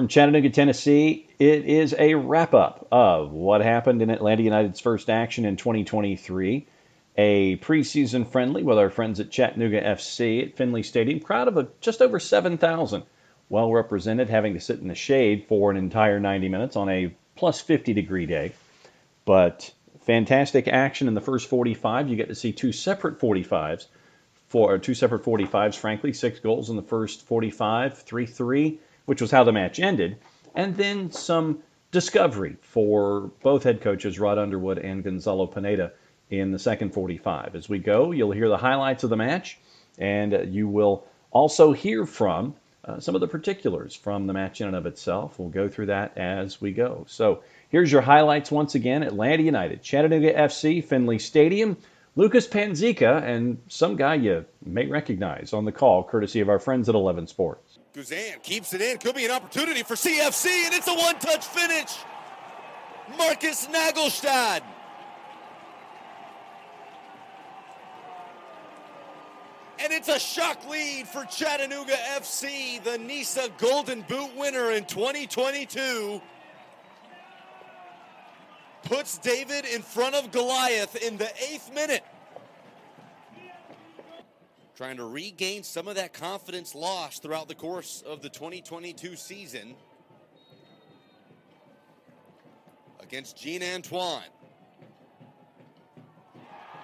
From Chattanooga, Tennessee, it is a wrap-up of what happened in Atlanta United's first action in 2023. A preseason friendly with our friends at Chattanooga FC at Finley Stadium. Crowd of just over 7,000. Well represented, having to sit in the shade for an entire 90 minutes on a plus 50-degree day. But fantastic action in the first 45. You get to see two separate 45s, frankly. 6 goals in the first 45, 3-3. Which was how the match ended, and then some discovery for both head coaches, Rod Underwood and Gonzalo Pineda, in the second 45. As we go, you'll hear the highlights of the match, and you will also hear from some of the particulars from the match in and of itself. We'll go through that as we go. So here's your highlights once again. Atlanta United, Chattanooga FC, Finley Stadium. Lucas Panzica, and some guy you may recognize on the call, courtesy of our friends at 11 Sports. Guzan keeps it in. Could be an opportunity for CFC, and it's a one-touch finish. Markus Naglestad. And it's a shock lead for Chattanooga FC, the NISA Golden Boot winner in 2022. Puts David in front of Goliath in the 8th minute. Trying to regain some of that confidence lost throughout the course of the 2022 season against Jean Antoine.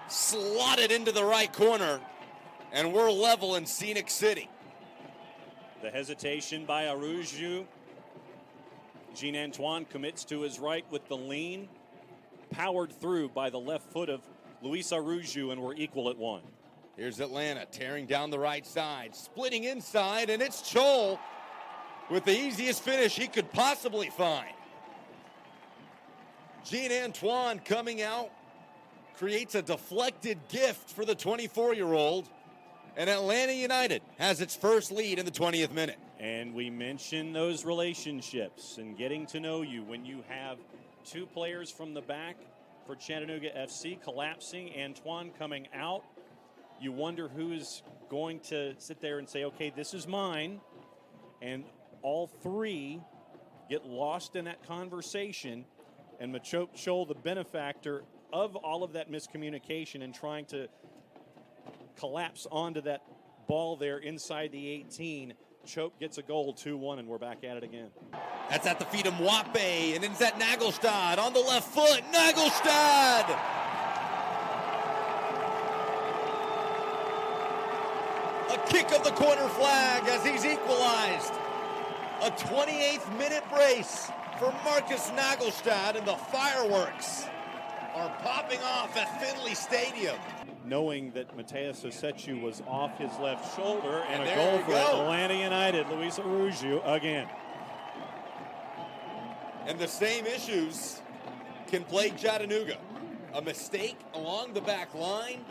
Slotted into the right corner, and we're level in Scenic City. The hesitation by Araujo. Jean Antoine commits to his right with the lean, powered through by the left foot of Luis Araujo, and we're equal at 1. Here's Atlanta tearing down the right side, splitting inside, and it's Chol with the easiest finish he could possibly find. Jean Antoine coming out, creates a deflected gift for the 24-year-old, and Atlanta United has its first lead in the 20th minute. And we mentioned those relationships and getting to know you when you have two players from the back for Chattanooga FC collapsing, Antoine coming out. You wonder who is going to sit there and say, okay, this is mine. And all three get lost in that conversation. And Machop Scholl, the benefactor of all of that miscommunication and trying to collapse onto that ball there inside the 18. Chope gets a goal, 2-1, and we're back at it again. That's at the feet of Mwape, and then it's at Naglestad on the left foot. Naglestad! A kick of the corner flag as he's equalized. A 28th minute brace for Markus Naglestad, and the fireworks are popping off at Finley Stadium. Knowing that Mateus Osechu was off his left shoulder, and a there goal you for go. Atlanta United, Luis Araujo again. And the same issues can plague Chattanooga. A mistake along the back line.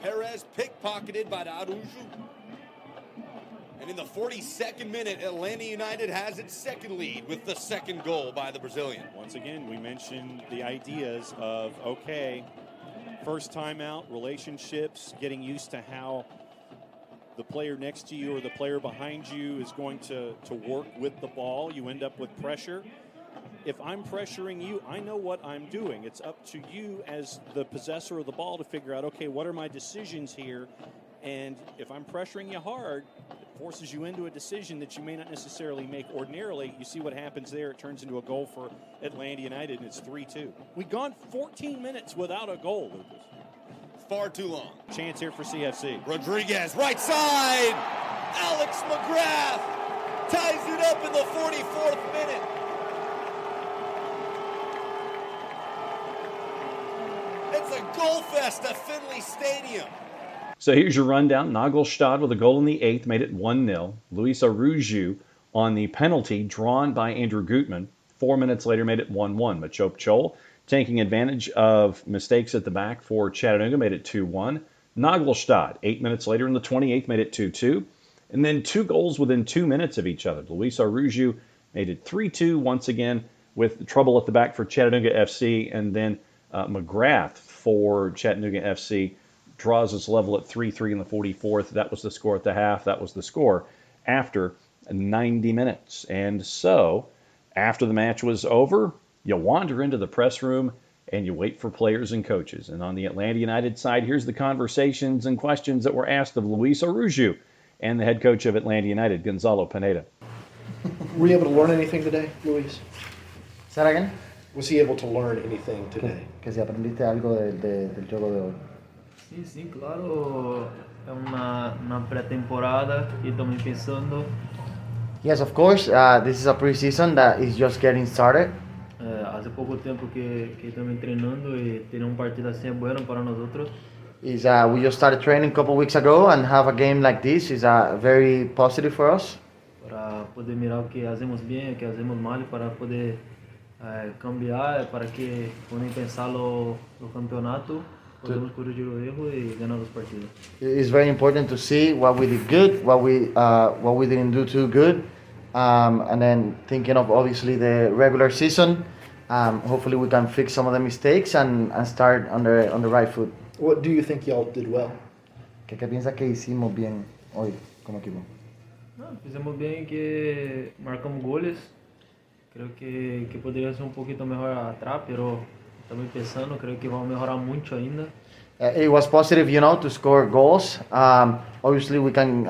Perez pickpocketed by Araujo. And in the 42nd minute, Atlanta United has its second lead with the second goal by the Brazilian. Once again, we mentioned the ideas of, okay, first time out, relationships, getting used to how the player next to you or the player behind you is going to work with the ball. You end up with pressure. If I'm pressuring you, I know what I'm doing. It's up to you as the possessor of the ball to figure out, okay, what are my decisions here? And if I'm pressuring you hard, it forces you into a decision that you may not necessarily make ordinarily. You see what happens there. It turns into a goal for Atlanta United, and it's 3-2. We've gone 14 minutes without a goal, Lucas. Far too long. Chance here for CFC. Rodriguez, right side. Alex McGrath ties it up in the 44th minute. It's a goal fest at Finley Stadium. So here's your rundown. Naglestad with a goal in the 8th made it 1-0. Luis Araujo on the penalty drawn by Andrew Gutman 4 minutes later made it 1-1. Machop Scholl, taking advantage of mistakes at the back for Chattanooga, made it 2-1. Naglestad 8 minutes later in the 28th made it 2-2. And then 2 goals within 2 minutes of each other. Luis Araujo made it 3-2 once again with trouble at the back for Chattanooga FC. And then McGrath for Chattanooga FC draws us level at 3-3 in the 44th. That was the score at the half. That was the score after 90 minutes. And so, after the match was over, you wander into the press room and you wait for players and coaches. And on the Atlanta United side, here's the conversations and questions that were asked of Luis Araujo and the head coach of Atlanta United, Gonzalo Pineda. Were you able to learn anything today, Luis? Say that again? Was he able to learn anything today? Que si aprendiste algo del juego de hoy. Sim, sim, claro. É uma pré-temporada e também pensando. Yes, of course. This is a preseason that is just getting started. Há pouco tempo que estamos treinando e ter partido assim é bueno para nós outros. We just started training a couple weeks ago, and have a game like this is very positive for us. Para poder mirar o que fazemos bem, o que fazemos mal, para poder cambiar, para que quando pensar no campeonato podemos corrigir o erro e ganhar os partidos. It's very important to see what we did good, what we didn't do too good, and then thinking of obviously the regular season. Hopefully we can fix some of the mistakes and start on the right foot. What do you think y'all did well? ¿Qué piensas que hicimos bien hoy como equipo? Fizemos bem que marcamos goles. Creio que poderia ser pouquinho melhor atrás, pero também pensando, creio que vamos melhorar muito ainda. It was positive, to score goals. Obviously, we can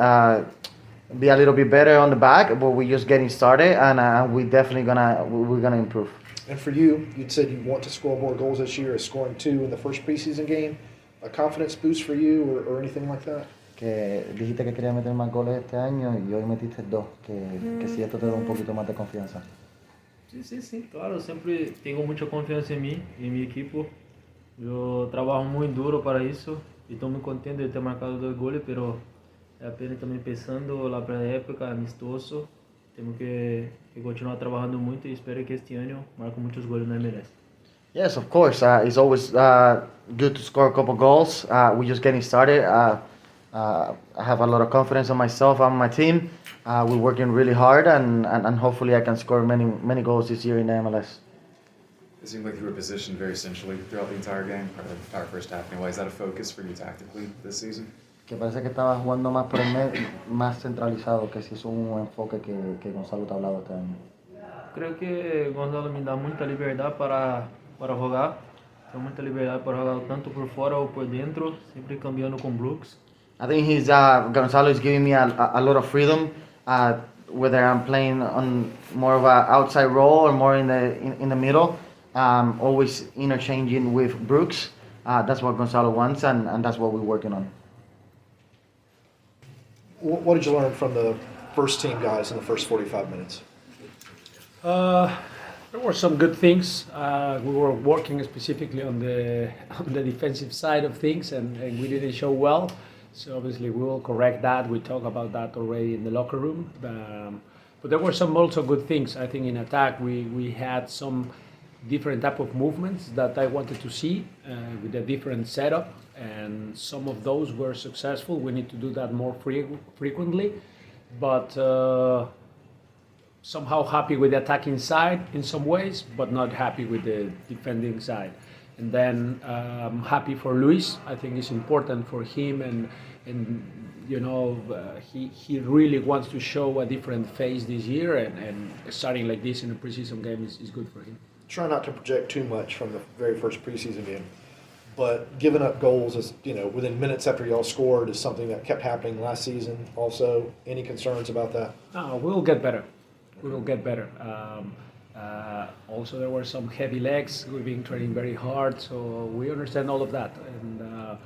be a little bit better on the back, but we're just getting started, and we're definitely we're gonna improve. And for you, you'd said you want to score more goals this year, scoring 2 in the first preseason game. A confidence boost for you or anything like that? Que dijiste que querías meter más goles este año y hoy metiste 2, que si esto te da un poquito más de confianza. Sim, claro. Eu sempre tenho muita confiança em mim, em minha equipe. Eu trabalho muito duro para isso e estou muito contente de ter marcado 2 goles, pero é apenas também pensando lá para a época, amistoso. Temos que continuar trabalhando muito e espero que este ano marque muitos goles na MLS. Yes, of course. It's always good to score a couple goals. We're just getting started. I have a lot of confidence in myself and my team. We're working really hard, and hopefully I can score many goals this year in the MLS. It seemed like you were positioned very centrally throughout the entire game, or the entire first half anyway. Is that a focus for you tactically this season? Que parece que estabas jugando más por el medio, más centralizado, que si es un enfoque que Gonzalo te ha hablado este año. Creio que Gonzalo me dá muita liberdade para jogar. Tem muita liberdade para jogar tanto por fora ou por dentro, sempre cambiando com Brooks. I think Gonzalo is giving me a lot of freedom, whether I'm playing on more of an outside role or more in the middle. Always interchanging with Brooks. That's what Gonzalo wants, and that's what we're working on. What did you learn from the first team guys in the first 45 minutes? There were some good things. We were working specifically on the defensive side of things, and we didn't show well. So obviously we will correct that. We talked about that already in the locker room. But there were some also good things. I think in attack we had some different type of movements that I wanted to see with a different setup, and some of those were successful. We need to do that more frequently, but somehow happy with the attacking side in some ways, but not happy with the defending side. And then happy for Luis. I think it's important for him, and he really wants to show a different face this year, and starting like this in a preseason game is good for him. Try not to project too much from the very first preseason game, but giving up goals within minutes after y'all scored is something that kept happening last season. Also, any concerns about that? No, we'll get better. We will get better. Also, there were some heavy legs. We've been training very hard, so we understand all of that. And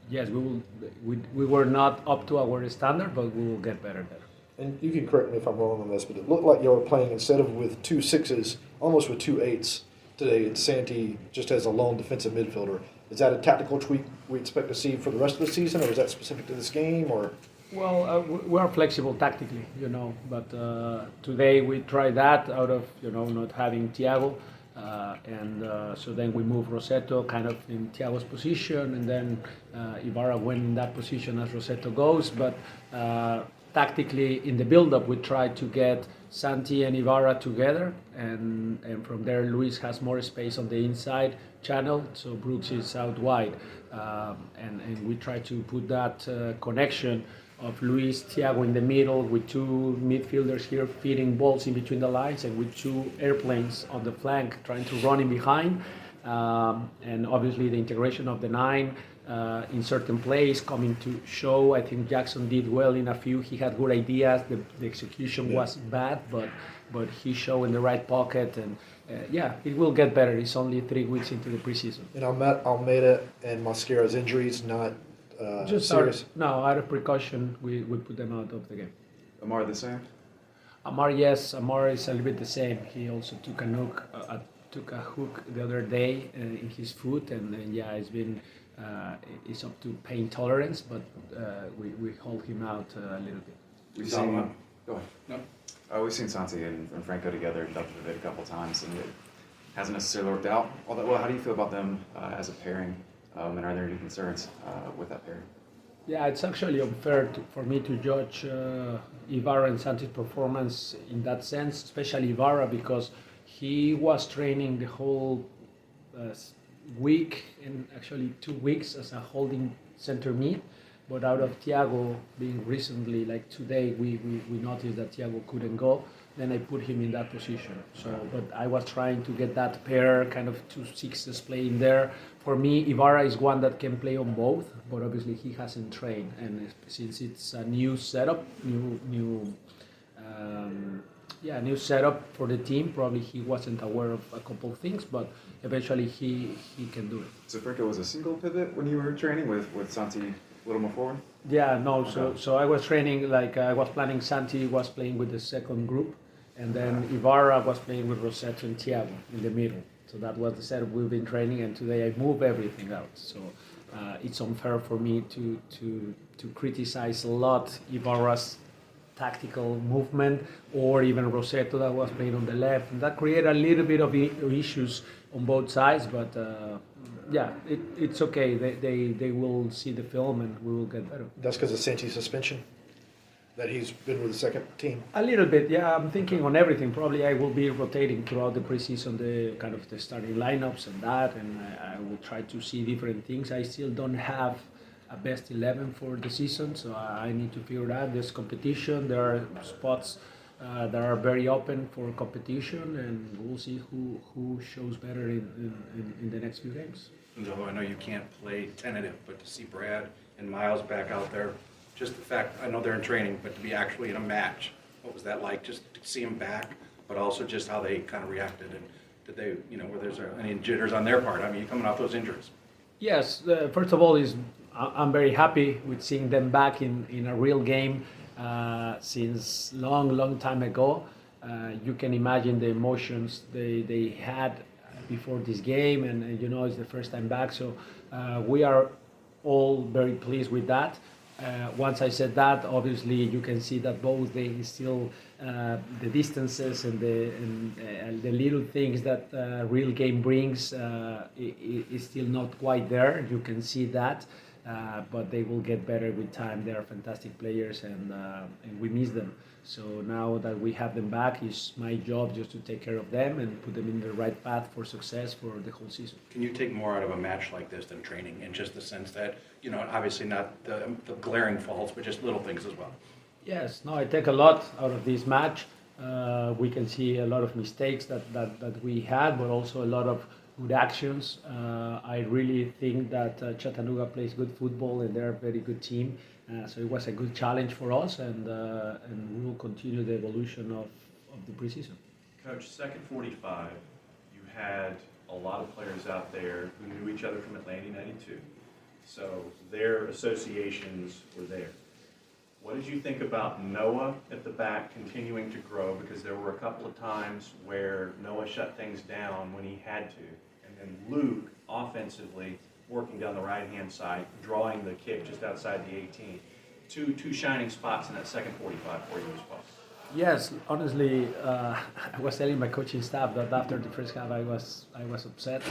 yes, we were not up to our standard, but we will get better there. And you can correct me if I'm wrong on this, but it looked like you were playing instead of with 2 6s, almost with 2 8s today. And Santi just as a lone defensive midfielder. Is that a tactical tweak we expect to see for the rest of the season, or is that specific to this game? Or well, we are flexible tactically, but today we tried that out of not having Thiago, and so then we moved Rossetto kind of in Thiago's position, and then Ibarra went in that position as Rossetto goes, but tactically in the build-up we tried to get Santi and Ibarra together, and from there Luis has more space on the inside channel, so Brooks is out wide, and we try to put that connection of Luis, Thiago in the middle, with two midfielders here feeding balls in between the lines, and with two airplanes on the flank trying to run in behind. And obviously the integration of the nine in certain plays coming to show. I think Jackson did well in a few. He had good ideas. The execution was bad, but he showed in the right pocket. And it will get better. It's only 3 weeks into the preseason. And Almeida and Mosquera's injuries not Just serious? out of precaution, we put them out of the game. Amar the same? Amar, yes, Amar is a little bit the same. He also took a hook the other day in his foot, and it's been it's up to pain tolerance, but we hold him out a little bit. We've seen. Go ahead. No. We've seen Santi and Franco together and dubbed it a couple times, and it hasn't necessarily worked out. Well, how do you feel about them as a pairing, and are there any concerns with that pairing? Yeah, it's actually unfair for me to judge Ibarra and Santi's performance in that sense, especially Ibarra, because he was training the whole week and actually 2 weeks as a holding center mid. But out of Thiago being recently, like today, we noticed that Thiago couldn't go. Then I put him in that position. So, but I was trying to get that pair, kind of 2 sixes playing there. For me, Ibarra is one that can play on both, but obviously he hasn't trained. And since it's a new setup, new setup for the team, probably he wasn't aware of a couple of things, but eventually he can do it. So Franco was a single pivot when you were training with Santi a little more forward? Yeah, no. So I was training, like I was planning. Santi was playing with the second group, and then Ibarra was playing with Rossetto and Thiago in the middle. So that was the setup we've been training, and today I moved everything out. So it's unfair for me to criticize a lot Ibarra's tactical movement, or even Rossetto that was playing on the left, and that created a little bit of issues on both sides. But it's okay. They will see the film and we will get better. That's because of Santi's suspension, that he's been with the second team. A little bit, yeah. I'm thinking on everything. Probably I will be rotating throughout the preseason, the starting lineups and that, and I will try to see different things. I still don't have a best 11 for the season, so I need to figure it out. There's competition. There are spots that are very open for competition, and we'll see who shows better in the next few games. And although I know you can't play tentative, but to see Brad and Miles back out there, just the fact, I know they're in training, but to be actually in a match, what was that like? Just to see them back, but also just how they kind of reacted, and did they, were there's any jitters on their part? I mean, coming off those injuries. Yes, first of all, I'm very happy with seeing them back in a real game since long time ago. You can imagine the emotions they had before this game, and it's the first time back. So we are all very pleased with that. Once I said that, obviously you can see that both they still the distances and the little things that real game brings is still not quite there. You can see that. But they will get better with time. They are fantastic players, and we miss them. So now that we have them back, it's my job just to take care of them and put them in the right path for success for the whole season. Can you take more out of a match like this than training, in just the sense that, obviously not the glaring faults, but just little things as well? Yes, no, I take a lot out of this match. We can see a lot of mistakes that we had, but also a lot of good actions. I really think that Chattanooga plays good football, and they're a very good team. So it was a good challenge for us, and we will continue the evolution of the preseason. Coach, second 45, you had a lot of players out there who knew each other from Atlanta 92. So their associations were there. What did you think about Noah at the back continuing to grow? Because there were a couple of times where Noah shut things down when he had to. And then Luke, offensively, working down the right-hand side, drawing the kick just outside the 18. Two shining spots in that second 45 for you as well. Yes, honestly, I was telling my coaching staff that after the first half I was upset,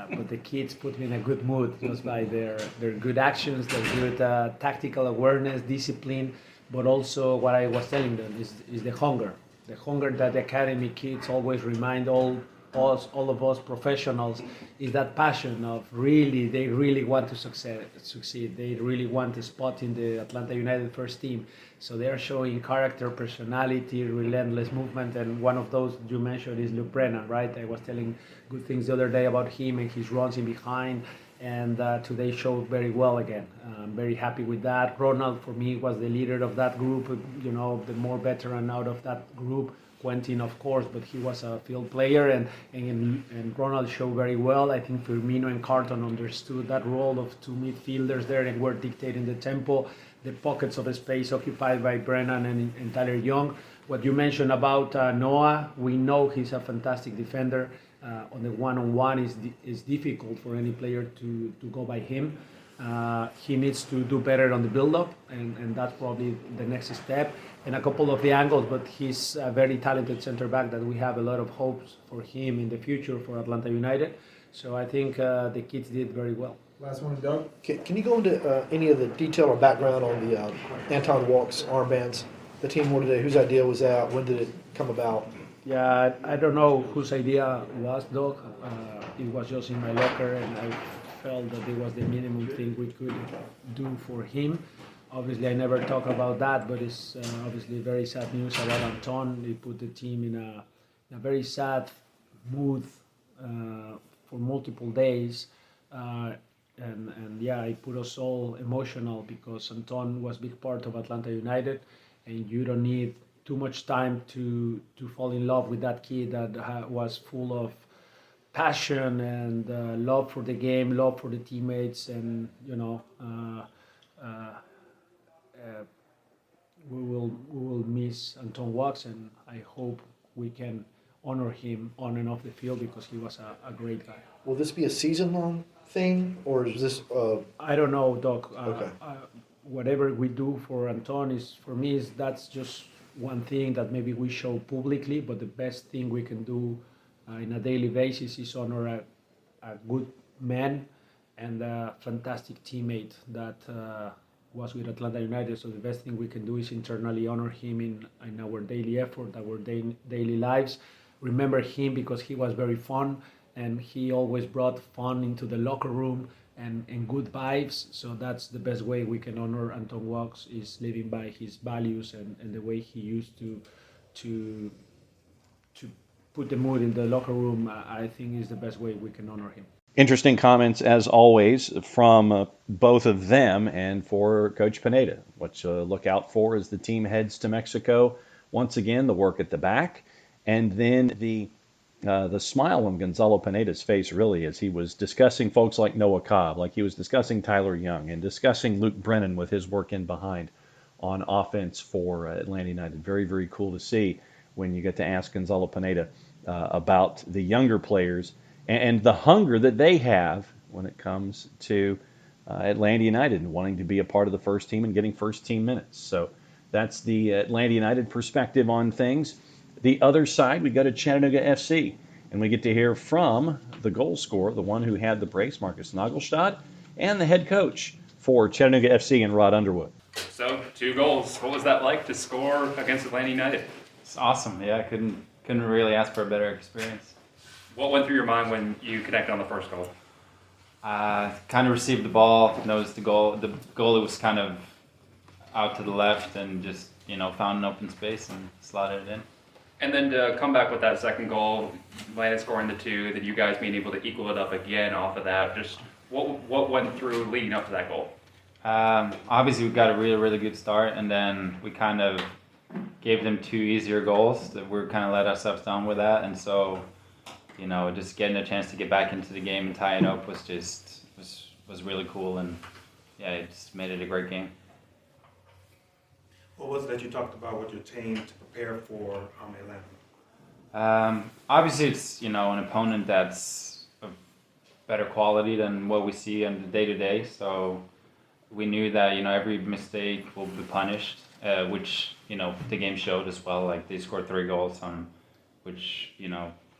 but the kids put me in a good mood just by their good actions, their good tactical awareness, discipline, but also what I was telling them is the hunger that the academy kids always remind all all of us professionals, is that passion of they really want to succeed. They really want a spot in the Atlanta United first team. So they are showing character, personality, relentless movement, and one of those you mentioned is Luke Brennan, right? I was telling good things the other day about him and his runs in behind, and today showed very well again. I'm very happy with that. Ronald, for me, was the leader of that group, the more veteran out of that group. Quentin, of course, but he was a field player, and Ronald showed very well. I think Firmino and Carton understood that role of two midfielders there and were dictating the tempo, the pockets of space occupied by Brennan and Tyler Young. What you mentioned about Noah, we know he's a fantastic defender. On the one-on-one is difficult for any player to go by him. He needs to do better on the build-up, and that's probably the next step. And a couple of the angles, but he's a very talented center back that we have a lot of hopes for him in the future for Atlanta United. So I think the kids did very well. Last one, Doug. Can you go into any of the detail or background on the Anton Walk's armbands? The team wore today. Whose idea was that? When did it come about? Yeah, I don't know whose idea was, Doug. It was just in my locker, and I felt that it was the minimum thing we could do for him. Obviously, I never talk about that, but it's obviously very sad news about Anton. He put the team in a very sad mood for multiple days. And yeah, it put us all emotional because Anton was a big part of Atlanta United, and you don't need too much time to fall in love with that kid that was full of passion and love for the game, love for the teammates, and we will miss Anton Wax, and I hope we can honor him on and off the field because he was a great guy. Will this be a season-long thing, or is this? I don't know, Doc. Okay. Whatever we do for Anton that's just one thing that maybe we show publicly, but the best thing we can do in a daily basis is honor a good man and a fantastic teammate that was with Atlanta United. So the best thing we can do is internally honor him in our daily effort, our daily lives. Remember him because he was very fun, and he always brought fun into the locker room and good vibes. So that's the best way we can honor Anton Walks, is living by his values and the way he used to put the mood in the locker room. I think is the best way we can honor him. Interesting comments, as always, from both of them and for Coach Pineda. What to look out for as the team heads to Mexico. Once again, the work at the back, and then the smile on Gonzalo Pineda's face, really, as he was discussing folks like Noah Cobb, like he was discussing Tyler Young, and discussing Luke Brennan with his work in behind on offense for Atlanta United. Very, very cool to see when you get to ask Gonzalo Pineda about the younger players and the hunger that they have when it comes to Atlanta United and wanting to be a part of the first team and getting first team minutes. So that's the Atlanta United perspective on things. The other side, we go to Chattanooga FC, and we get to hear from the goal scorer, the one who had the brace, Markus Naglestad, and the head coach for Chattanooga FC and Rod Underwood. So, 2 goals. What was that like to score against Atlanta United? It's awesome. Yeah, I couldn't really ask for a better experience. What went through your mind when you connected on the first goal? Kind of received the ball, noticed the goalie was kind of out to the left, and just found an open space and slotted it in. And then to come back with that second goal, Atlanta scoring the 2, then you guys being able to equal it up again off of that. Just what went through leading up to that goal? Obviously, we got a really, really good start, and then we kind of gave them 2 easier goals that we kind of let ourselves down with that, and so just getting a chance to get back into the game and tie it up was really cool, and yeah, it just made it a great game. What was it that you talked about with your team to prepare for Atlanta? Obviously, it's an opponent that's of better quality than what we see on the day-to-day. So we knew that every mistake will be punished, which the game showed as well. Like they scored 3 goals on, which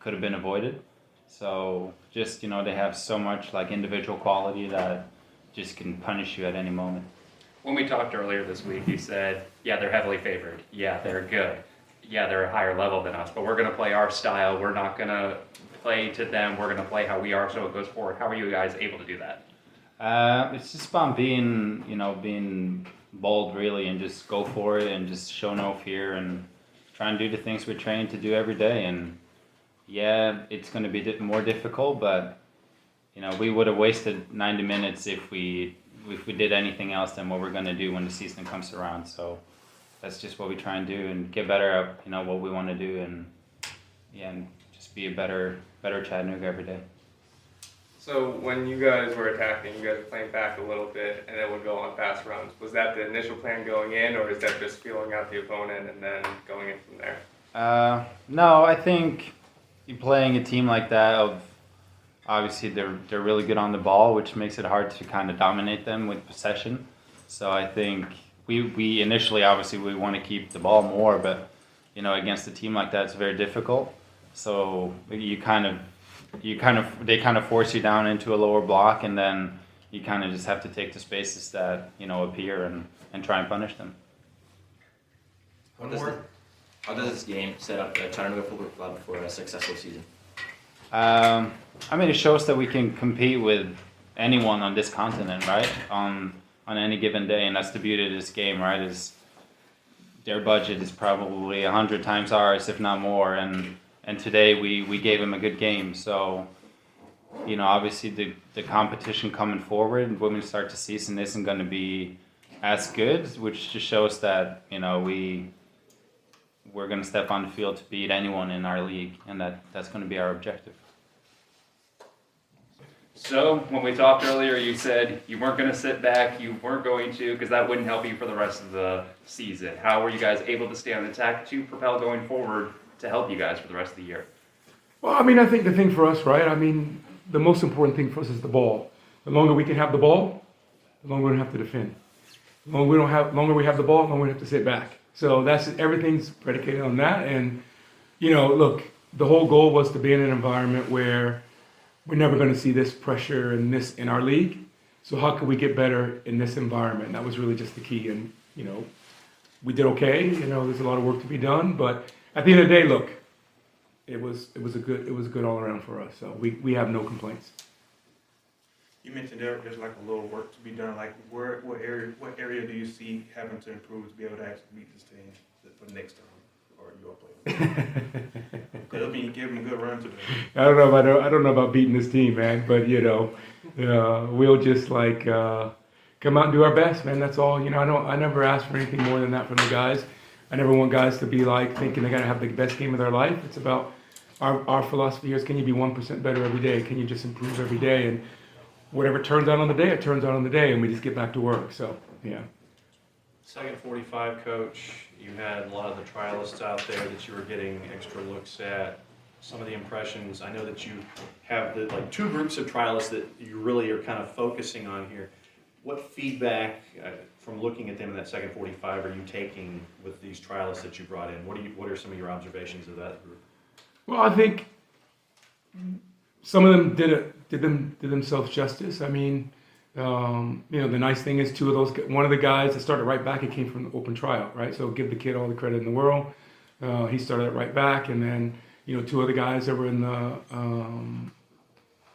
could have been avoided. So just they have so much like individual quality that just can punish you at any moment. When we talked earlier this week, you said, yeah, they're heavily favored. Yeah, they're good. Yeah, they're a higher level than us, but we're going to play our style. We're not going to play to them, we're going to play how we are so it goes forward? How are you guys able to do that? It's just about being bold really, and just go for it and just show no fear and try and do the things we're trained to do every day. And yeah, it's going to be more difficult, but we would have wasted 90 minutes if we did anything else than what we're going to do when the season comes around. So that's just what we try and do and get better at what we want to do, and just be a better Chattanooga every day. So when you guys were attacking, you guys were playing back a little bit and then would go on fast runs. Was that the initial plan going in, or is that just feeling out the opponent and then going in from there? No, I think playing a team like that, obviously they're really good on the ball, which makes it hard to kind of dominate them with possession. So I think we initially, obviously, we want to keep the ball more, but against a team like that, it's very difficult. So they kind of force you down into a lower block, and then you kind of just have to take the spaces that appear and try and punish them. How does this game set up Chattanooga Football Club for a successful season? It shows that we can compete with anyone on this continent, right? On any given day, and that's the beauty of this game, right? Is their budget is probably 100 times ours, if not more, and today we gave them a good game. So, obviously the competition coming forward when we start the season isn't going to be as good, which just shows that we're going to step on the field to beat anyone in our league, and that's going to be our objective. So when we talked earlier, you said you weren't going to sit back, you weren't going to, because that wouldn't help you for the rest of the season. How were you guys able to stay on attack to propel going forward to help you guys for the rest of the year? Well, I think the thing for us, right? The most important thing for us is the ball. The longer we can have the ball, the longer we don't have to defend. The longer we have the ball, the longer we have to sit back. So everything's predicated on that. And look, the whole goal was to be in an environment where we're never going to see this pressure in our league. So how can we get better in this environment? That was really just the key. And we did okay. There's a lot of work to be done, but at the end of the day, look, it was good all around for us. So we have no complaints. You mentioned there's like a little work to be done. Like what area do you see having to improve to be able to actually beat this team for next time, or your play? Because you gave them a good run today. I don't know about beating this team, man. But we'll just come out and do our best, man. That's all. I never ask for anything more than that from the guys. I never want guys to be thinking they got to have the best game of their life. It's about our philosophy here is, can you be 1% better every day? Can you just improve every day? And whatever turns out on the day, it turns out on the day, and we just get back to work. So, yeah. Second 45, Coach, you had a lot of the trialists out there that you were getting extra looks at. Some of the impressions, I know that you have two groups of trialists that you really are kind of focusing on here. What feedback from looking at them in that second 45 are you taking with these trialists that you brought in? What are some of your observations of that group? Well, I think some of them did themselves justice. The nice thing is one of the guys that started right back, he came from the open tryout, right? So give the kid all the credit in the world. He started at right back, and then two other guys that were in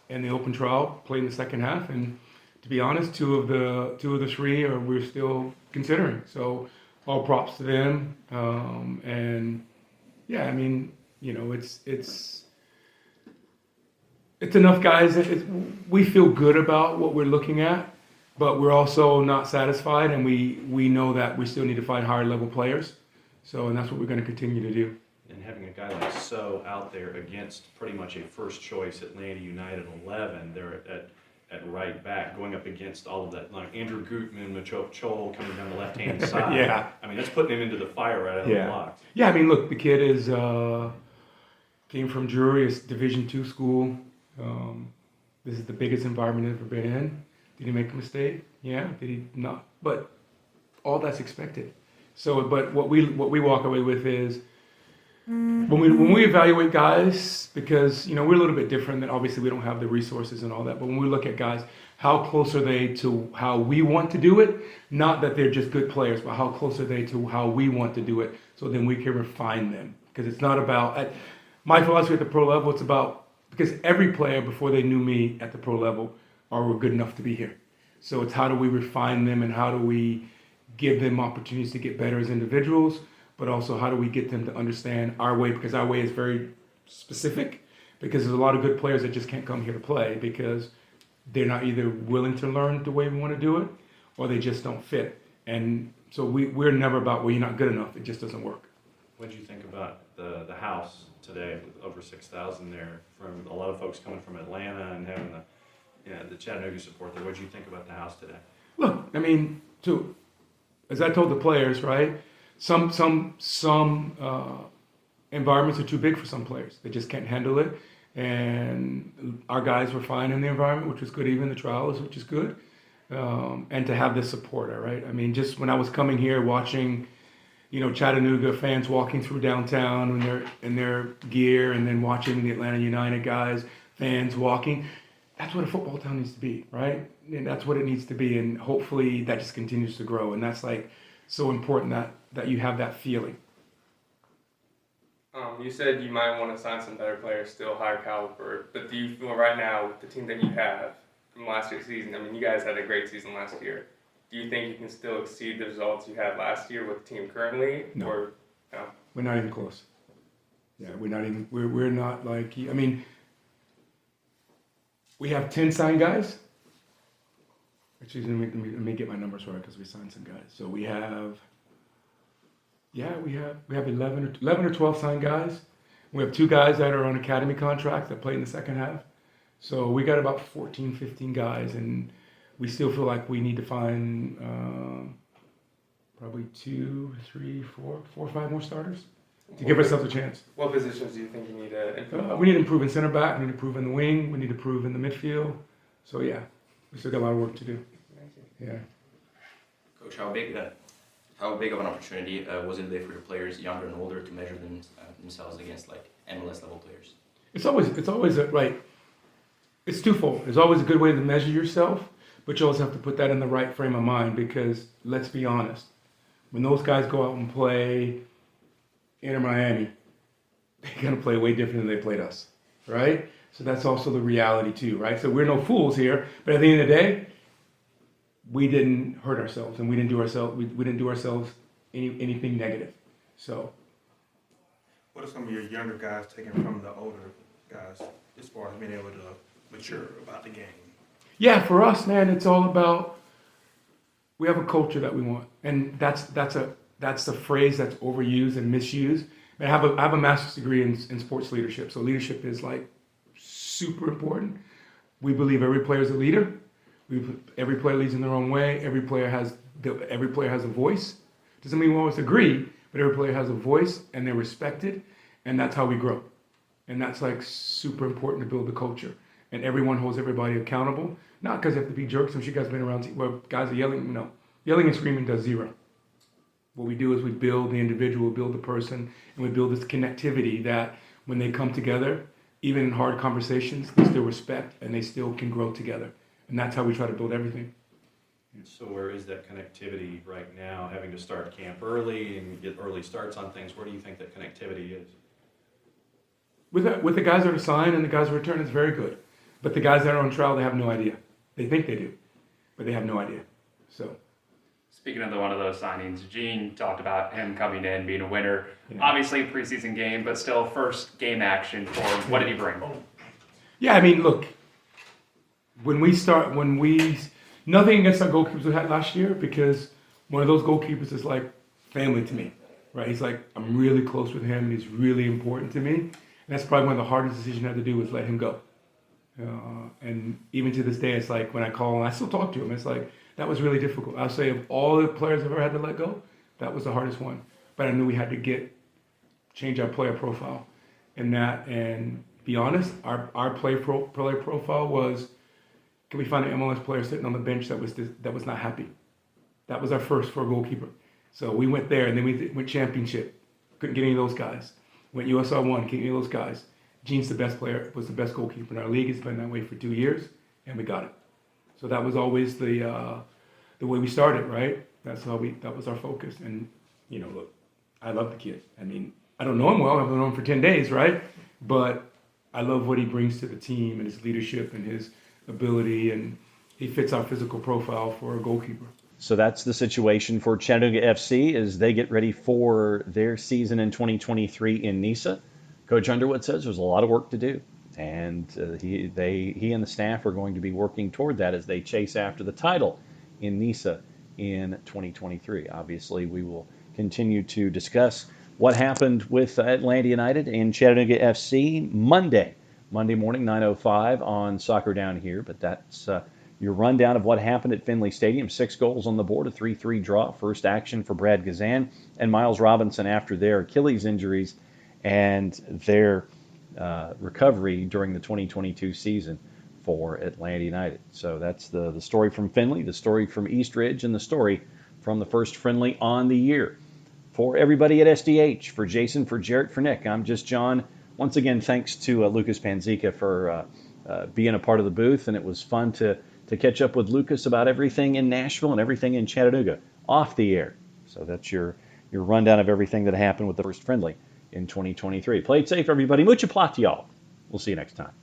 the open trial played in the second half, and to be honest, two of the three we're still considering. So all props to them. It's enough guys. We feel good about what we're looking at, but we're also not satisfied, and we know that we still need to find higher level players. And that's what we're going to continue to do. And having a guy like So out there against pretty much a first choice Atlanta United 11, they're at right back, going up against all of that, like Andrew Gutman, Chol coming down the left-hand side. Yeah. That's putting him into the fire right out of the block. Yeah, look, the kid came from Drury, it's Division II school. This is the biggest environment he's ever been in. Did he make a mistake? Yeah. Did he not? But all that's expected. So, but what we walk away with is when we evaluate guys, because we're a little bit different, than obviously we don't have the resources and all that. But when we look at guys, how close are they to how we want to do it? Not that they're just good players, but how close are they to how we want to do it? So then we can refine them, because it's not about my philosophy at the pro level. It's about because every player before they knew me at the pro level were good enough to be here. So it's how do we refine them and how do we give them opportunities to get better as individuals, but also how do we get them to understand our way, because our way is very specific, because there's a lot of good players that just can't come here to play because they're not either willing to learn the way we want to do it or they just don't fit. And so we're never about, well, you're not good enough. It just doesn't work. What did you think about the house today with over 6,000 there from a lot of folks coming from Atlanta and having the Chattanooga support there? What did you think about the house today? Look, I mean, as I told the players, right, some environments are too big for some players. They just can't handle it. And our guys were fine in the environment, which was good, even the trials, which is good. And to have this supporter, right? I mean, just when I was coming here watching, Chattanooga fans walking through downtown in their gear, and then watching the Atlanta United guys, fans walking, that's what a football town needs to be, right? And that's what it needs to be. And hopefully that just continues to grow. And that's like so important that you have that feeling. You said you might want to sign some better players, still higher caliber, but do you feel right now with the team that you have from last year's season, I mean, you guys had a great season last year. Do you think you can still exceed the results you had last year with the team currently? No. Or no? We're not even close. Yeah, we're not like, I mean, we have 10 signed guys. Actually, let me get my numbers right because we signed some guys. So we have 11 or 12 signed guys. We have 2 guys that are on academy contracts that play in the second half. So we got about 14, 15 guys, and we still feel like we need to find probably 2, 3, 4 or 5 more starters to give ourselves a chance. What positions do you think you need to improve? We need to improve in center back. We need to improve in the wing. We need to improve in the midfield. So yeah, we still got a lot of work to do. Yeah. Coach, how big of an opportunity was it there for your players, younger and older, to measure themselves against like MLS level players? It's always right. It's twofold. There's always a good way to measure yourself, but you always have to put that in the right frame of mind because let's be honest, when those guys go out and play Inter Miami, they're gonna play way different than they played us, right? So that's also the reality too, right? So we're no fools here, but at the end of the day, we didn't hurt ourselves and we didn't do ourselves anything negative. So what are some of your younger guys taking from the older guys as far as being able to mature about the game? Yeah, for us, man, it's all about, we have a culture that we want, and that's the phrase that's overused and misused. I have a master's degree in sports leadership, so leadership is like super important. We believe every player is a leader. Every player leads in their own way. Every player has a voice. Doesn't mean we always agree, but every player has a voice and they're respected, and that's how we grow. And that's like super important to build the culture. And everyone holds everybody accountable. Not because they have to be jerks. I'm sure you guys have been around where guys are yelling. No, yelling and screaming does zero. What we do is we build the individual, build the person, and we build this connectivity that when they come together, even in hard conversations, they still respect and they still can grow together. And that's how we try to build everything. So where is that connectivity right now, having to start camp early and get early starts on things? Where do you think that connectivity is? With the guys that are signed and the guys who return, it's very good. But the guys that are on trial, they have no idea. They think they do, but they have no idea. So. Speaking of one of those signings, Gene talked about him coming in, being a winner. Yeah. Obviously a preseason game, but still first game action for him. What did he bring? Yeah, I mean, look. Nothing against our goalkeepers we had last year, because one of those goalkeepers is like family to me, right? He's like, I'm really close with him, and he's really important to me. And that's probably one of the hardest decisions I had to do was let him go. And even to this day, it's like when I call and I still talk to him, it's like, that was really difficult. I'll say of all the players I've ever had to let go, that was the hardest one. But I knew we had to change our player profile and be honest, our player profile was, can we find an MLS player sitting on the bench that was not happy? That was our first for a goalkeeper. So we went there, and then we went championship. Couldn't get any of those guys. Went USL 1, couldn't get any of those guys. Gene's the best player, was the best goalkeeper in our league. It's been that way for 2 years, and we got it. So that was always the way we started, right? That was our focus. And look, I love the kid. I mean, I don't know him well. I've known him for 10 days, right? But I love what he brings to the team and his leadership and his ability, and he fits our physical profile for a goalkeeper. So that's the situation for Chattanooga FC as they get ready for their season in 2023 in Nisa. Coach Underwood says there's a lot of work to do, and he and the staff are going to be working toward that as they chase after the title in Nisa in 2023. Obviously, we will continue to discuss what happened with Atlanta United and Chattanooga FC Monday morning, 9:05 on Soccer Down Here. But that's your rundown of what happened at Finley Stadium. 6 goals on the board, a 3-3 draw. First action for Brad Gazan and Miles Robinson after their Achilles injuries and their recovery during the 2022 season for Atlanta United. So that's the story from Finley, the story from East Ridge, and the story from the first friendly on the year. For everybody at SDH, for Jason, for Jarrett, for Nick, I'm just John. Once again, thanks to Lucas Panzica for being a part of the booth, and it was fun to catch up with Lucas about everything in Nashville and everything in Chattanooga off the air. So that's your rundown of everything that happened with the first friendly in 2023. Play it safe, everybody. Mucha plata, y'all. We'll see you next time.